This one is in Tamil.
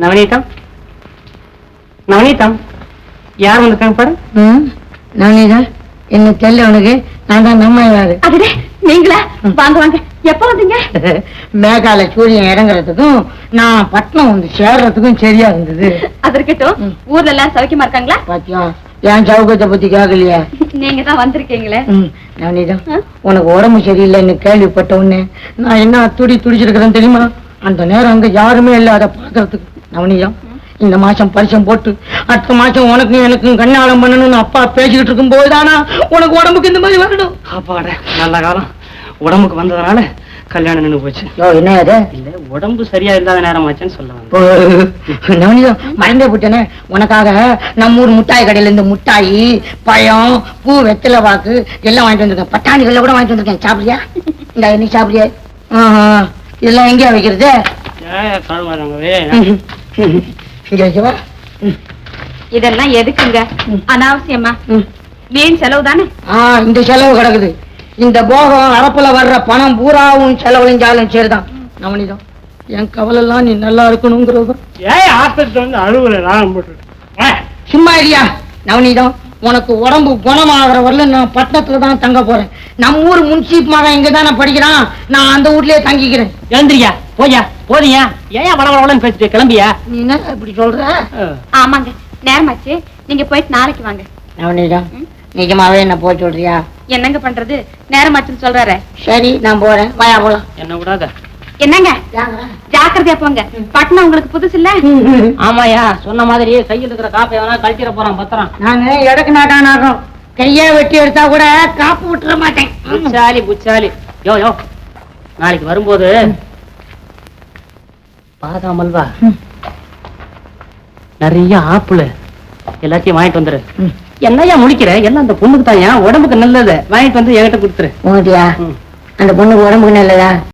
நவநீதம், நவநீதம், யார் வந்திருக்காங்க பாரு. நவநீதா, என்ன தெரியல உனக்கு? நான் தான் நம்ம அதுடே நீங்களா? வாங்க வாங்க. எப்ப வந்தீங்க? மேகால சூரியன் இறங்குறதுக்கும் நான் பட்டணம் வந்து சேர்றதுக்கும் சரியா இருந்தது. அது இருக்கட்டும், ஊர்ல எல்லாம் சௌக்கியமா இருக்காங்களா? பாத்தியா, என் சௌகத்தை பத்தி கேட்கலையா? நீங்க தான் வந்திருக்கீங்களே. நவநீதா, உனக்கு உடம்பு சரியில்லைன்னு கேள்விப்பட்ட உடனே நான் என்ன துடிச்சிருக்கிறேன் தெரியுமா? அந்த நேரம் அங்க யாருமே இல்லை அதை பாக்குறதுக்கு. நவநீதா, இந்த மாசம் பரிசம் போட்டு அடுத்த மாசம் உனக்கும் எனக்கும் கண்ணாலம் பண்ணணும்னு அப்பா பேசிக்கிட்டு இருக்கும் போதுதானா உனக்கு உடம்புக்கு இந்த மாதிரி வரணும். அப்பாட, நல்ல காலம் உடம்புக்கு வந்ததுனால கல்யாணம் நின்று போச்சு. என்ன அது? இல்ல, உடம்பு சரியா இல்லாத நேரமாச்சுன்னு சொல்லுவாங்க. நவநீதா, மறந்தே போட்டேனே, உனக்காக நம்ம ஊர் முட்டாய் கடையில இருந்து முட்டாயி, பழம், பூ, வெத்தலை வாக்கு எல்லாம் வாங்கிட்டு வந்திருக்கேன். பட்டாணிகள்ல கூட வாங்கிட்டு வந்திருக்கேன். சாப்பிடுறியா? இந்த என்ன சாப்பிடுறியா? இதெல்லாம் எங்கேயா வைக்கிறது? இதெல்லாம் எதுக்குங்க? அனாவசியமா வீண் செலவு தானே. இந்த செலவு கிடக்குது. இந்த போகம் அரப்புல வர்ற பணம் பூராவும் செலவழிஞ்சாலும் சரிதான். நவநீதம், என் கவலை எல்லாம் நீ நல்லா இருக்கணுங்கிறது. சும்மா இல்லையா நவநீதம், உனக்கு உடம்பு குணமாகற வரல நான் பட்டணத்துல தான் தங்க போறேன். நம்ம ஊர் முன்சீப் மகன் இங்க தானே படிக்கிறான், நான் அந்த வீட்லயே தங்கிக்கிறேன். எழுந்திரியா, போயா, போதியா, ஏன் வளவளன்னு பேசிட்டு கிளம்பியா? நீ என்ன இப்படி சொல்ற? ஆமாங்க, நேரமாச்சு, நீங்க போயிட்டு நாளைக்கு வாங்க. நவநீதம், நிஜமாவே என்ன போய் சொல்றியா? என்னங்க பண்றது, நேரமாச்சுன்னு சொல்றாரு. சரி, நான் போறேன், வாயா போலாம். என்ன விடாத. என்னங்க, ஜாக்கிரதையா போங்க, பட்டணம் உங்களுக்கு புதுசு இல்ல. ஆமாயா, சொன்ன மாதிரி கையில் இருக்கிற காப்பை வேணா கழட்டிட போறான் பத்திரம். நானு எடக்கு நாட்டானாகும், கையா வெட்டி எடுத்தா கூட காப்பு விட்டுற மாட்டேன். புச்சாலி புச்சாலி. யோ யோ, நாளைக்கு வரும்போது பாதாம் அல்வா, நிறைய ஆப்பிள் எல்லாத்தையும் வாங்கிட்டு வந்துரு. என்னையா முடிக்கிற? எல்லாம் அந்த பொண்ணுக்கு தான், உடம்புக்கு நல்லது. வாங்கிட்டு வந்து என்கிட்ட கொடுத்துரு. அந்த பொண்ணுக்கு உடம்புக்கு நல்லதா?